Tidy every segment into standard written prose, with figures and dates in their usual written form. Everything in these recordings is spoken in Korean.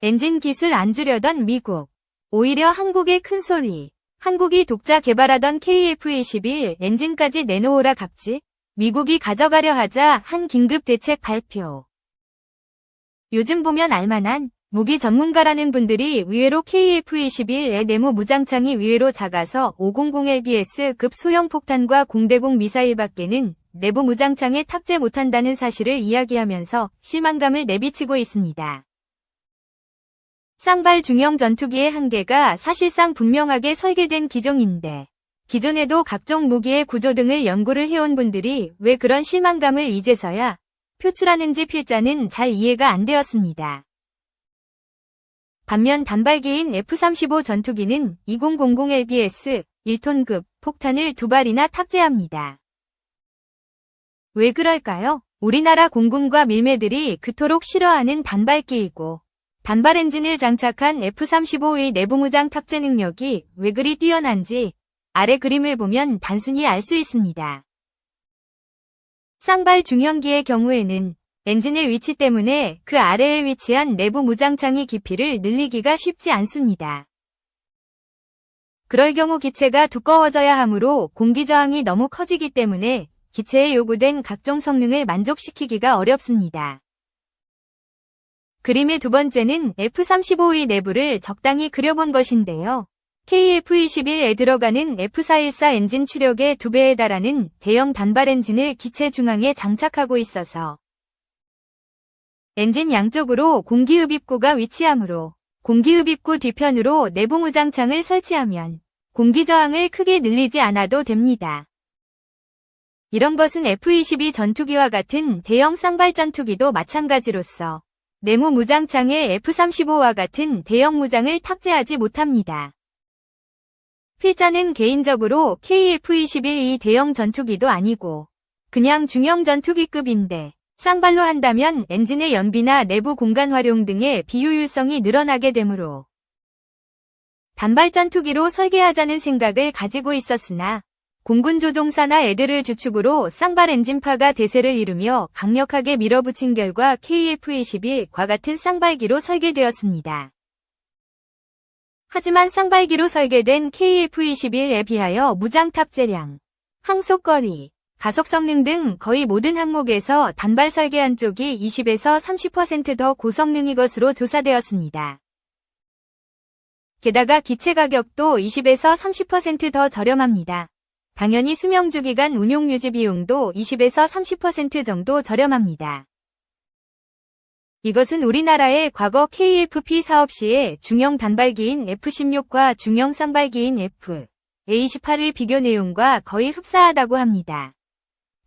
엔진 기술 안 주려던 미국. 오히려 한국의 큰소리. 한국이 독자 개발하던 KF-21 엔진까지 내놓으라 갑질. 미국이 가져가려 하자 한 긴급 대책 발표. 요즘 보면 알만한 무기 전문가라는 분들이 의외로 KF-21의 내무 무장창이 의외로 작아서 500LBS급 소형 폭탄과 공대공 미사일밖에는 내부 무장창에 탑재 못한다는 사실을 이야기하면서 실망감을 내비치고 있습니다. 쌍발 중형 전투기의 한계가 사실상 분명하게 설계된 기종인데 기존에도 각종 무기의 구조 등을 연구를 해온 분들이 왜 그런 실망감을 이제서야 표출하는지 필자는 잘 이해가 안 되었습니다. 반면 단발기인 F-35 전투기는 2000LBS 1톤급 폭탄을 2발이나 탑재합니다. 왜 그럴까요? 우리나라 공군과 밀매들이 그토록 싫어하는 단발기이고 단발 엔진을 장착한 F-35의 내부무장 탑재 능력이 왜 그리 뛰어난지 아래 그림을 보면 단순히 알 수 있습니다. 쌍발 중형기의 경우에는 엔진의 위치 때문에 그 아래에 위치한 내부 무장창의 깊이를 늘리기가 쉽지 않습니다. 그럴 경우 기체가 두꺼워져야 하므로 공기저항이 너무 커지기 때문에 기체에 요구된 각종 성능을 만족시키기가 어렵습니다. 그림의 두 번째는 F-35의 내부를 적당히 그려본 것인데요. KF-21에 들어가는 F-414 엔진 추력의 2배에 달하는 대형 단발 엔진을 기체 중앙에 장착하고 있어서 엔진 양쪽으로 공기흡입구가 위치하므로 공기흡입구 뒤편으로 내부 무장창을 설치하면 공기저항을 크게 늘리지 않아도 됩니다. 이런 것은 F-22 전투기와 같은 대형 쌍발 전투기도 마찬가지로서 내무 무장창에 F-35와 같은 대형 무장을 탑재하지 못합니다. 필자는 개인적으로 KF-21이 대형 전투기도 아니고 그냥 중형 전투기급인데 쌍발로 한다면 엔진의 연비나 내부 공간 활용 등의 비효율성이 늘어나게 되므로 단발 전투기로 설계하자는 생각을 가지고 있었으나 공군 조종사나 애들을 주축으로 쌍발 엔진파가 대세를 이루며 강력하게 밀어붙인 결과 KF-21과 같은 쌍발기로 설계되었습니다. 하지만 쌍발기로 설계된 KF-21에 비하여 무장 탑재량, 항속거리, 가속 성능 등 거의 모든 항목에서 단발 설계한 쪽이 20에서 30% 더 고성능이 것으로 조사되었습니다. 게다가 기체 가격도 20에서 30% 더 저렴합니다. 당연히 수명주기간 운용 유지 비용도 20에서 30% 정도 저렴합니다. 이것은 우리나라의 과거 KFP 사업 시의 중형 단발기인 F-16과 중형 쌍발기인 F-A-28의 비교 내용과 거의 흡사하다고 합니다.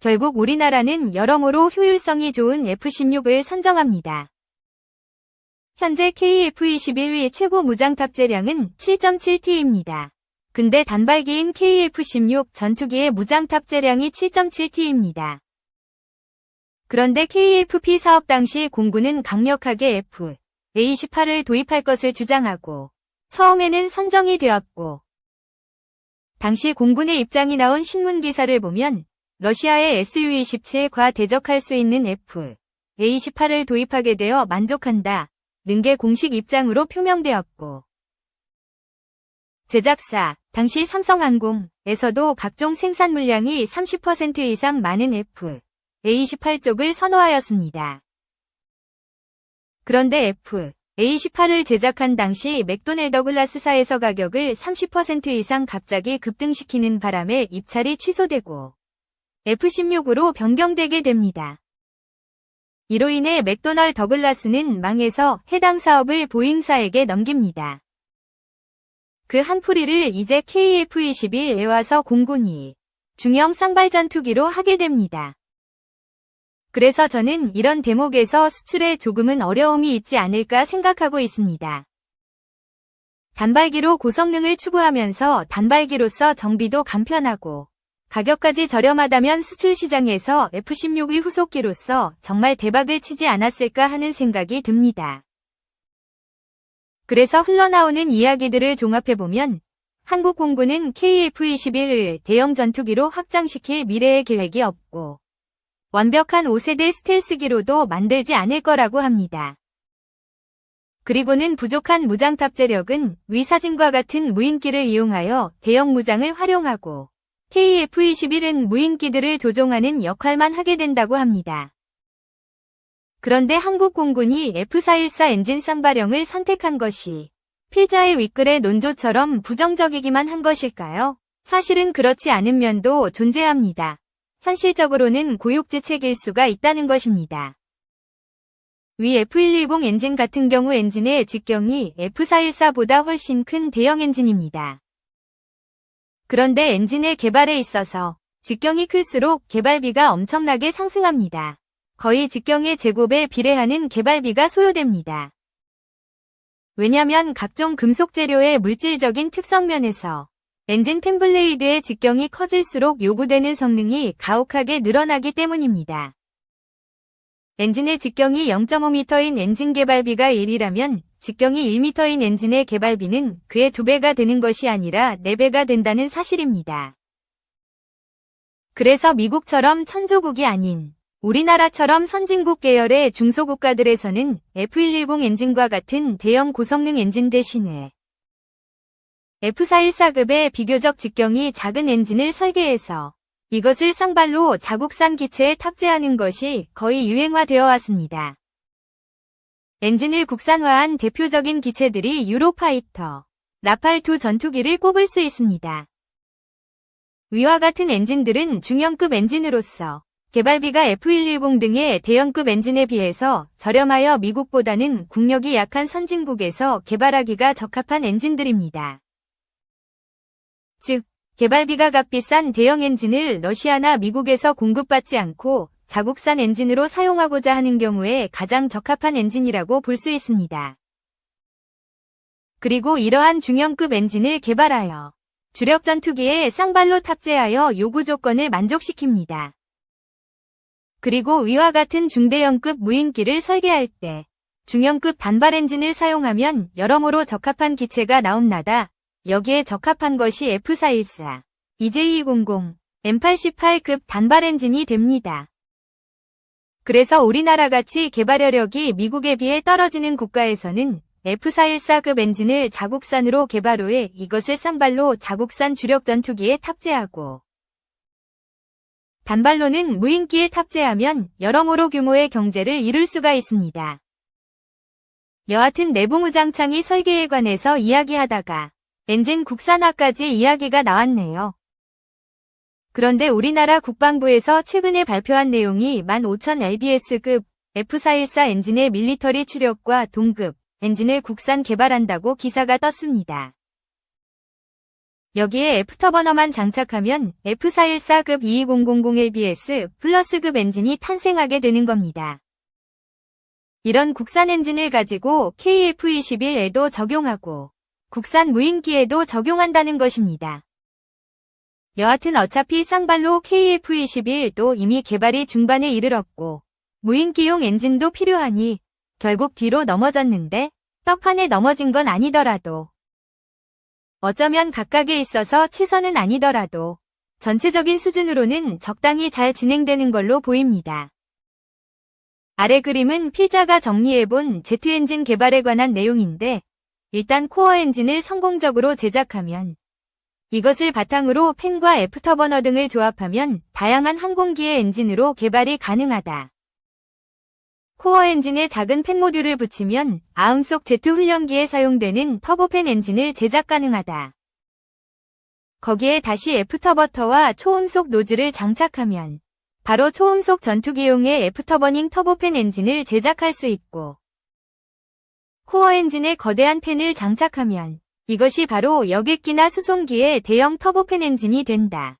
결국 우리나라는 여러모로 효율성이 좋은 F-16을 선정합니다. 현재 KF-21의 최고 무장 탑재량은 7.7T입니다. 근데 단발기인 KF-16 전투기의 무장 탑재량이 7.7T입니다. 그런데 KFP 사업 당시 공군은 강력하게 F-A-28을 도입할 것을 주장하고 처음에는 선정이 되었고 당시 공군의 입장이 나온 신문기사를 보면 러시아의 Su-27과 대적할 수 있는 F-A-28을 도입하게 되어 만족한다 는 게 공식 입장으로 표명되었고 제작사, 당시 삼성항공에서도 각종 생산 물량이 30% 이상 많은 F-A-28 쪽을 선호하였습니다. 그런데 F-A-28을 제작한 당시 맥도넬 더글라스사에서 가격을 30% 이상 갑자기 급등시키는 바람에 입찰이 취소되고 F-16으로 변경되게 됩니다. 이로 인해 맥도널 더글라스는 망해서 해당 사업을 보잉사에게 넘깁니다. 그 한풀이를 이제 KF-21에 와서 공군이 중형 쌍발 전투기로 하게 됩니다. 그래서 저는 이런 대목에서 수출에 조금은 어려움이 있지 않을까 생각하고 있습니다. 단발기로 고성능을 추구하면서 단발기로서 정비도 간편하고 가격까지 저렴하다면 수출 시장에서 F-16의 후속기로서 정말 대박을 치지 않았을까 하는 생각이 듭니다. 그래서 흘러나오는 이야기들을 종합해보면 한국 공군은 KF-21을 대형 전투기로 확장시킬 미래의 계획이 없고 완벽한 5세대 스텔스기로도 만들지 않을 거라고 합니다. 그리고는 부족한 무장 탑재력은 위 사진과 같은 무인기를 이용하여 대형 무장을 활용하고 KF-21은 무인기들을 조종하는 역할만 하게 된다고 합니다. 그런데 한국 공군이 F-414 엔진 쌍발형을 선택한 것이 필자의 윗글의 논조처럼 부정적이기만 한 것일까요? 사실은 그렇지 않은 면도 존재합니다. 현실적으로는 고육지책일 수가 있다는 것입니다. 위 F110 엔진 같은 경우 엔진의 직경이 F414보다 훨씬 큰 대형 엔진입니다. 그런데 엔진의 개발에 있어서 직경이 클수록 개발비가 엄청나게 상승합니다. 거의 직경의 제곱에 비례하는 개발비가 소요됩니다. 왜냐면 각종 금속 재료의 물질적인 특성 면에서 엔진 팬블레이드의 직경이 커질수록 요구되는 성능이 가혹하게 늘어나기 때문입니다. 엔진의 직경이 0.5m인 엔진 개발비가 1이라면 직경이 1m인 엔진의 개발비는 그의 2배가 되는 것이 아니라 4배가 된다는 사실입니다. 그래서 미국처럼 천조국이 아닌 우리나라처럼 선진국 계열의 중소국가들에서는 F110 엔진과 같은 대형 고성능 엔진 대신에 F414급의 비교적 직경이 작은 엔진을 설계해서 이것을 쌍발로 자국산 기체에 탑재하는 것이 거의 유행화되어 왔습니다. 엔진을 국산화한 대표적인 기체들이 유로파이터, 라팔2 전투기를 꼽을 수 있습니다. 위와 같은 엔진들은 중형급 엔진으로서 개발비가 F110 등의 대형급 엔진에 비해서 저렴하여 미국보다는 국력이 약한 선진국에서 개발하기가 적합한 엔진들입니다. 즉, 개발비가 값비싼 대형 엔진을 러시아나 미국에서 공급받지 않고 자국산 엔진으로 사용하고자 하는 경우에 가장 적합한 엔진이라고 볼 수 있습니다. 그리고 이러한 중형급 엔진을 개발하여 주력 전투기에 쌍발로 탑재하여 요구 조건을 만족시킵니다. 그리고 위와 같은 중대형급 무인기를 설계할 때 중형급 단발 엔진을 사용하면 여러모로 적합한 기체가 나옵니다. 여기에 적합한 것이 F414, EJ200, M88급 단발 엔진이 됩니다. 그래서 우리나라같이 개발여력이 미국에 비해 떨어지는 국가에서는 F414급 엔진을 자국산으로 개발 후에 이것을 쌍발로 자국산 주력 전투기에 탑재하고 단발로는 무인기에 탑재하면 여러모로 규모의 경제를 이룰 수가 있습니다. 여하튼 내부무장창의 설계에 관해서 이야기하다가 엔진 국산화까지 이야기가 나왔네요. 그런데 우리나라 국방부에서 최근에 발표한 내용이 15,000lbs급 F414 엔진의 밀리터리 추력과 동급 엔진을 국산 개발한다고 기사가 떴습니다. 여기에 F터버너만 장착하면 F414급 22000lbs 플러스급 엔진이 탄생하게 되는 겁니다. 이런 국산 엔진을 가지고 KF-21에도 적용하고 국산 무인기에도 적용한다는 것입니다. 여하튼 어차피 쌍발로 KF-21도 이미 개발이 중반에 이르렀고 무인기용 엔진도 필요하니 결국 뒤로 넘어졌는데 떡하니 넘어진 건 아니더라도 어쩌면 각각에 있어서 최선은 아니더라도 전체적인 수준으로는 적당히 잘 진행되는 걸로 보입니다. 아래 그림은 필자가 정리해본 제트엔진 개발에 관한 내용인데 일단 코어 엔진을 성공적으로 제작하면 이것을 바탕으로 팬과 F터버너 등을 조합하면 다양한 항공기의 엔진으로 개발이 가능하다. 코어 엔진에 작은 팬 모듈을 붙이면 아음속 제트 훈련기에 사용되는 터보팬 엔진을 제작 가능하다. 거기에 다시 F터버터와 초음속 노즐을 장착하면 바로 초음속 전투기용의 F터버닝 터보팬 엔진을 제작할 수 있고 코어 엔진에 거대한 팬을 장착하면 이것이 바로 여객기나 수송기의 대형 터보팬 엔진이 된다.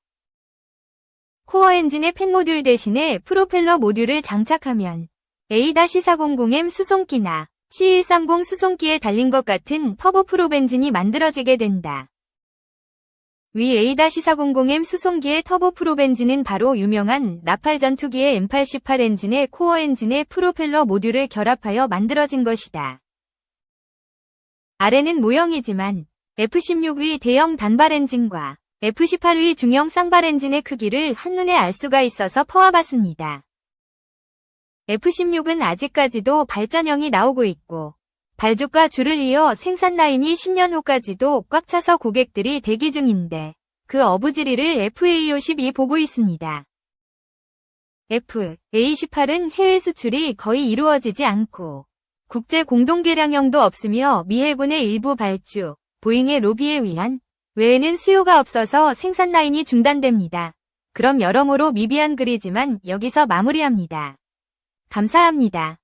코어 엔진의 팬 모듈 대신에 프로펠러 모듈을 장착하면 A-400M 수송기나 C-130 수송기에 달린 것 같은 터보 프롭 엔진이 만들어지게 된다. 위 A-400M 수송기의 터보 프롭 엔진은 바로 유명한 라팔 전투기의 M88 엔진의 코어 엔진의 프로펠러 모듈을 결합하여 만들어진 것이다. 아래는 모형이지만 F-16의 대형 단발 엔진과 F-18의 중형 쌍발 엔진의 크기를 한눈에 알 수가 있어서 퍼와봤습니다. F-16은 아직까지도 발전형이 나오고 있고 발주가 줄을 이어 생산 라인이 10년 후까지도 꽉 차서 고객들이 대기 중인데 그 어부지리를 FA52 보고 있습니다. FA18은 해외 수출이 거의 이루어지지 않고 국제 공동 개량형도 없으며 미 해군의 일부 발주, 보잉의 로비에 의한 외에는 수요가 없어서 생산 라인이 중단됩니다. 그럼 여러모로 미비한 글이지만 여기서 마무리합니다. 감사합니다.